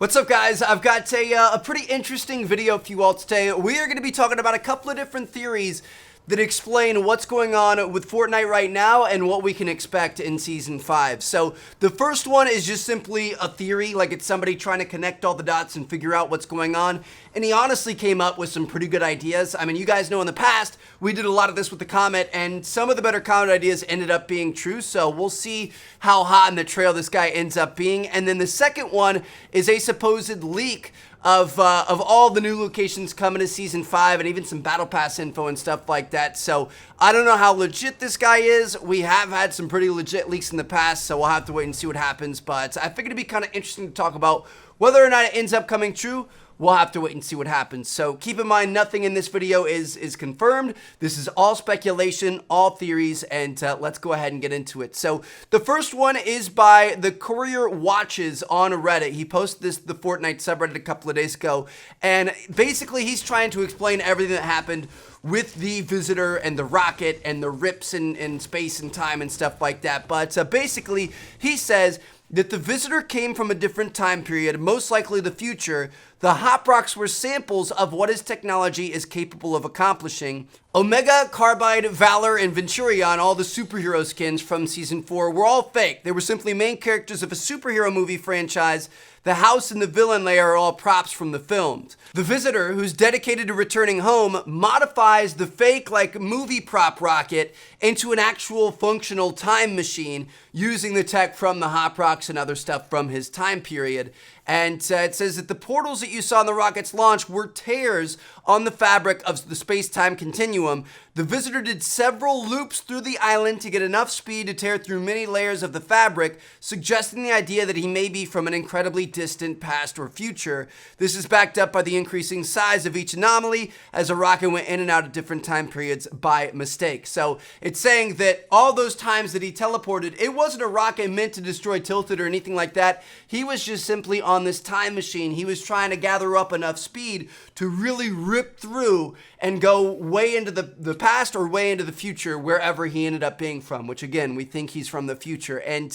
What's up, guys? I've got a pretty interesting video for you all today. We are going to be talking about a couple of different theories that explain what's going on with Fortnite right now and what we can expect in Season 5. So the first one is just simply a theory, like it's somebody trying to connect all the dots and figure out what's going on. And he honestly came up with some pretty good ideas. I mean, you guys know in the past, we did a lot of this with the comet, and some of the better comet ideas ended up being true. So we'll see how hot in the trail this guy ends up being. And then the second one is a supposed leak of all the new locations coming to Season 5 and even some Battle Pass info and stuff like that. So I don't know how legit this guy is. We have had some pretty legit leaks in the past, so we'll have to wait and see what happens. But I figured it'd be kind of interesting to talk about whether or not it ends up coming true. We'll have to wait and see what happens. So keep in mind, nothing in this video is confirmed. This is all speculation, all theories, and let's go ahead and get into it. So the first one is by the Courier Watches on Reddit. He posted this to the Fortnite subreddit a couple of days ago, and basically he's trying to explain everything that happened with the Visitor and the rocket and the rips in space and time and stuff like that. But basically, he says that the Visitor came from a different time period, most likely the future. The Hop Rocks were samples of what his technology is capable of accomplishing. Omega, Carbide, Valor, and Venturion, all the superhero skins from Season 4, were all fake. They were simply main characters of a superhero movie franchise. The house and the villain layer are all props from the films. The Visitor, who's dedicated to returning home, modifies the fake, movie prop rocket into an actual functional time machine using the tech from the Hop Rocks and other stuff from his time period. And it says that the portals that you saw in the rocket's launch were tears on the fabric of the space-time continuum. The Visitor did several loops through the island to get enough speed to tear through many layers of the fabric, suggesting the idea that he may be from an incredibly distant past or future. This is backed up by the increasing size of each anomaly as a rocket went in and out of different time periods by mistake. So it's saying that all those times that he teleported, it wasn't a rocket meant to destroy Tilted or anything like that. He was just simply on this time machine. He was trying to gather up enough speed to really rip through and go way into the past or way into the future, wherever he ended up being from, which again, we think he's from the future. And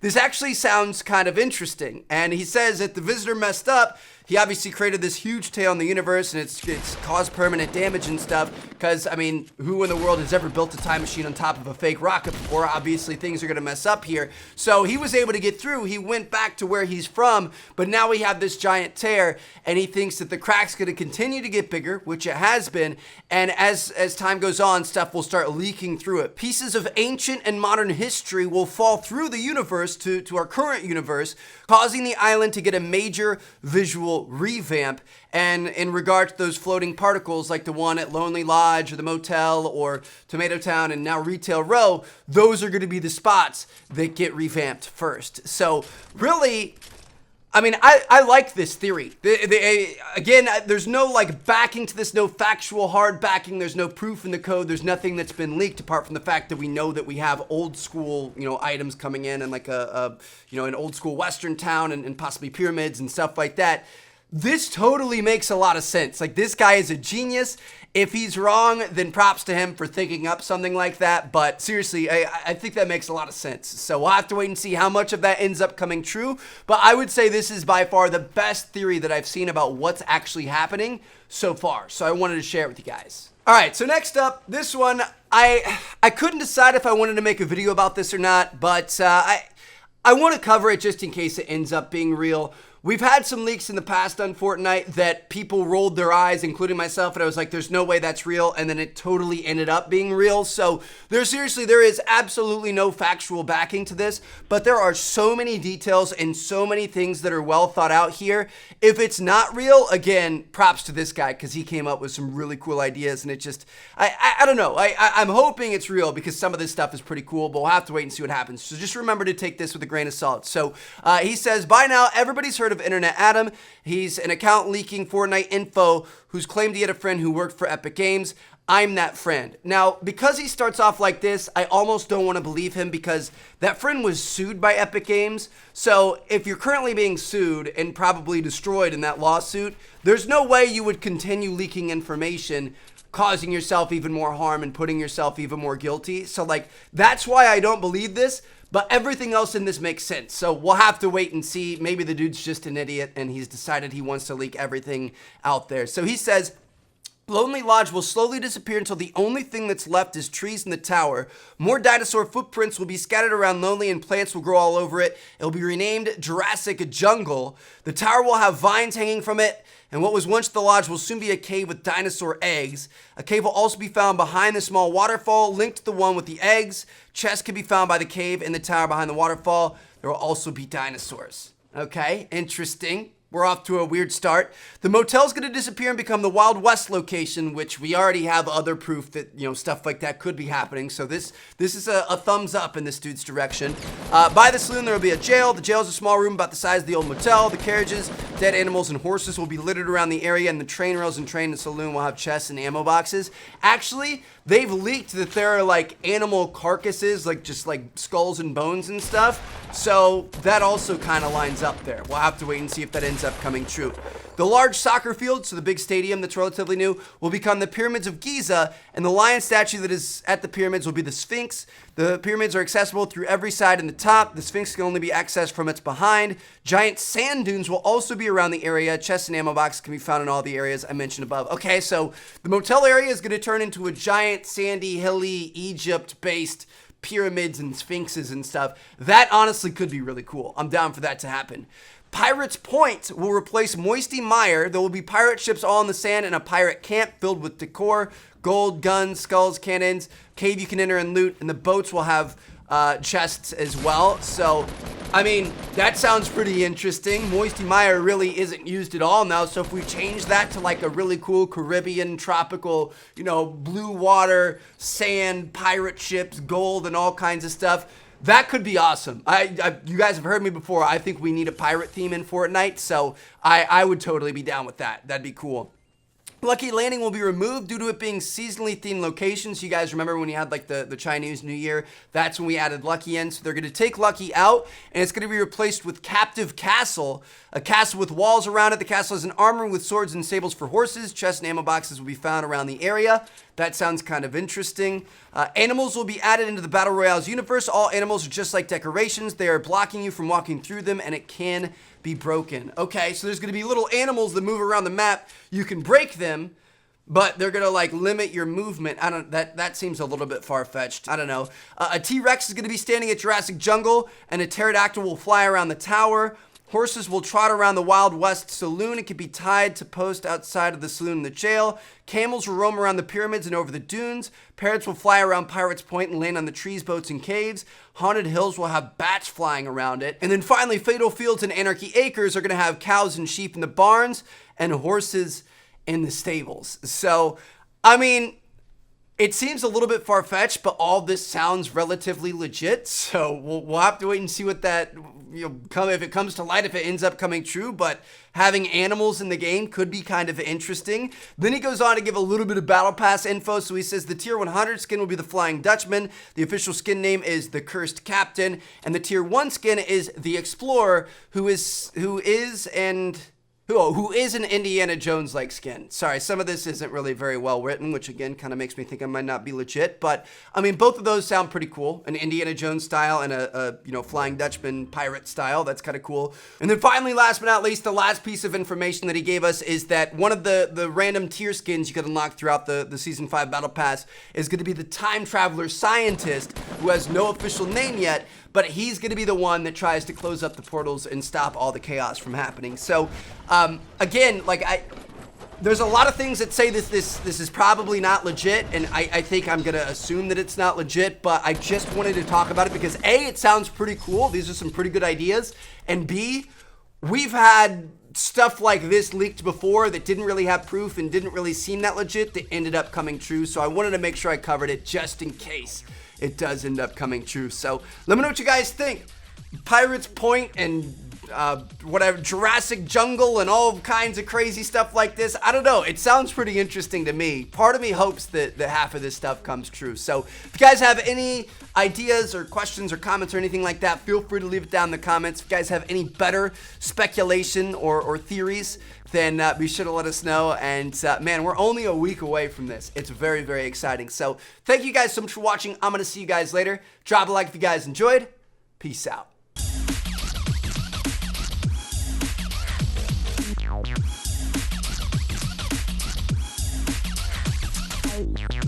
this actually sounds kind of interesting. And he says that the Visitor messed up. He obviously created this huge tail in the universe, and it's caused permanent damage and stuff, because, I mean, who in the world has ever built a time machine on top of a fake rocket before? Obviously, things are going to mess up here. So he was able to get through. He went back to where he's from, but now we have this giant tear, and he thinks that the crack's going to continue to get bigger, which it has been, and as time goes on, stuff will start leaking through it. Pieces of ancient and modern history will fall through the universe to our current universe, causing the island to get a major visual revamp. And in regard to those floating particles, like the one at Lonely Lodge or the motel or Tomato Town and now Retail Row, those are going to be the spots that get revamped first. So really, I mean, I like this theory. Again, there's no backing to this, no factual hard backing. There's no proof in the code. There's nothing that's been leaked apart from the fact that we know that we have old school, items coming in and an old school Western town and possibly pyramids and stuff like that. This totally makes a lot of sense. This guy is a genius. If he's wrong, then props to him for thinking up something like that. But seriously, I think that makes a lot of sense. So we'll have to wait and see how much of that ends up coming true. But I would say this is by far the best theory that I've seen about what's actually happening so far. So I wanted to share it with you guys. All right, so next up, this one, I couldn't decide if I wanted to make a video about this or not, but I want to cover it just in case it ends up being real. We've had some leaks in the past on Fortnite that people rolled their eyes, including myself, and I was like, there's no way that's real, and then it totally ended up being real. So there is absolutely no factual backing to this, but there are so many details and so many things that are well thought out here. If it's not real, again, props to this guy, because he came up with some really cool ideas, and it just, I don't know. I'm hoping it's real, because some of this stuff is pretty cool, but we'll have to wait and see what happens. So just remember to take this with a grain of salt. So he says, by now, everybody's heard of Internet Adam. He's an account leaking Fortnite info who's claimed he had a friend who worked for Epic Games. I'm that friend. Now, because he starts off like this, I almost don't want to believe him, because that friend was sued by Epic Games. So if you're currently being sued and probably destroyed in that lawsuit, there's no way you would continue leaking information, causing yourself even more harm and putting yourself even more guilty. So that's why I don't believe this. But everything else in this makes sense. So we'll have to wait and see. Maybe the dude's just an idiot and he's decided he wants to leak everything out there. So he says, Lonely Lodge will slowly disappear until the only thing that's left is trees in the tower. More dinosaur footprints will be scattered around Lonely and plants will grow all over it. It will be renamed Jurassic Jungle. The tower will have vines hanging from it, and what was once the lodge will soon be a cave with dinosaur eggs. A cave will also be found behind the small waterfall, linked to the one with the eggs. Chests can be found by the cave in the tower behind the waterfall. There will also be dinosaurs. Okay, interesting. We're off to a weird start. The motel's going to disappear and become the Wild West location, which we already have other proof that, stuff like that could be happening. So this is a thumbs up in this dude's direction. By the saloon, there will be a jail. The jail is a small room about the size of the old motel. The carriages, dead animals, and horses will be littered around the area, and the train rails and train and saloon will have chests and ammo boxes. Actually, they've leaked that there are like animal carcasses, just like skulls and bones and stuff. So that also kind of lines up there. We'll have to wait and see if that ends up coming true. The large soccer field, so the big stadium that's relatively new, will become the Pyramids of Giza, and the lion statue that is at the pyramids will be the Sphinx. The pyramids are accessible through every side and the top. The Sphinx can only be accessed from its behind. Giant sand dunes will also be around the area. Chests and ammo boxes can be found in all the areas I mentioned above. Okay, so the motel area is going to turn into a giant, sandy, hilly, Egypt-based pyramids and sphinxes and stuff. That honestly could be really cool. I'm down for that to happen. Pirates Point will replace Moisty Mire. There will be pirate ships all in the sand and a pirate camp filled with decor, gold, guns, skulls, cannons, cave you can enter and loot, and the boats will have chests as well. So, I mean, that sounds pretty interesting. Moisty Mire really isn't used at all now, so if we change that to like a really cool Caribbean, tropical, blue water, sand, pirate ships, gold, and all kinds of stuff, that could be awesome. You guys have heard me before. I think we need a pirate theme in Fortnite, so I would totally be down with that. That'd be cool. Lucky Landing will be removed due to it being seasonally themed locations. You guys remember when you had like the Chinese New Year? That's when we added Lucky in. So they're going to take Lucky out, and it's going to be replaced with Captive Castle, a castle with walls around it. The castle has an armor with swords and sables for horses. Chests and ammo boxes will be found around the area. That sounds kind of interesting. Animals will be added into the Battle Royale's universe. All animals are just like decorations. They are blocking you from walking through them, and it can be broken. Okay, so there's going to be little animals that move around the map. You can break them, but they're going to like limit your movement. That seems a little bit far-fetched. I don't know. A T-Rex is going to be standing at Jurassic Jungle, and a pterodactyl will fly around the tower. Horses will trot around the Wild West saloon. It can be tied to post outside of the saloon in the jail. Camels will roam around the pyramids and over the dunes. Parrots will fly around Pirates Point and land on the trees, boats, and caves. Haunted Hills will have bats flying around it. And then finally, Fatal Fields and Anarchy Acres are going to have cows and sheep in the barns and horses in the stables. So, I mean, it seems a little bit far-fetched, but all this sounds relatively legit. So we'll have to wait and see what that if it comes to light, if it ends up coming true. But having animals in the game could be kind of interesting. Then he goes on to give a little bit of Battle Pass info. So he says the Tier 100 skin will be the Flying Dutchman. The official skin name is the Cursed Captain, and the Tier 1 skin is the Explorer, who is an Indiana Jones-like skin. Sorry, some of this isn't really very well written, which again kind of makes me think I might not be legit. But I mean, both of those sound pretty cool. An Indiana Jones style and a Flying Dutchman pirate style. That's kind of cool. And then finally, last but not least, the last piece of information that he gave us is that one of the random tier skins you could unlock throughout the Season 5 Battle Pass is going to be the Time Traveler Scientist, who has no official name yet, but he's going to be the one that tries to close up the portals and stop all the chaos from happening. So, again, there's a lot of things that say this is probably not legit, and I think I'm going to assume that it's not legit, but I just wanted to talk about it because A, it sounds pretty cool. These are some pretty good ideas, and B, we've had stuff like this leaked before that didn't really have proof and didn't really seem that legit that ended up coming true, so I wanted to make sure I covered it just in case it does end up coming true. So let me know what you guys think. Pirates Point and whatever, Jurassic Jungle and all kinds of crazy stuff like this. I don't know. It sounds pretty interesting to me. Part of me hopes that half of this stuff comes true. So if you guys have any ideas or questions or comments or anything like that, feel free to leave it down in the comments. If you guys have any better speculation or theories, then be sure to let us know. And man, we're only a week away from this. It's very, very exciting. So thank you guys so much for watching. I'm going to see you guys later. Drop a like if you guys enjoyed. Peace out. Yeah.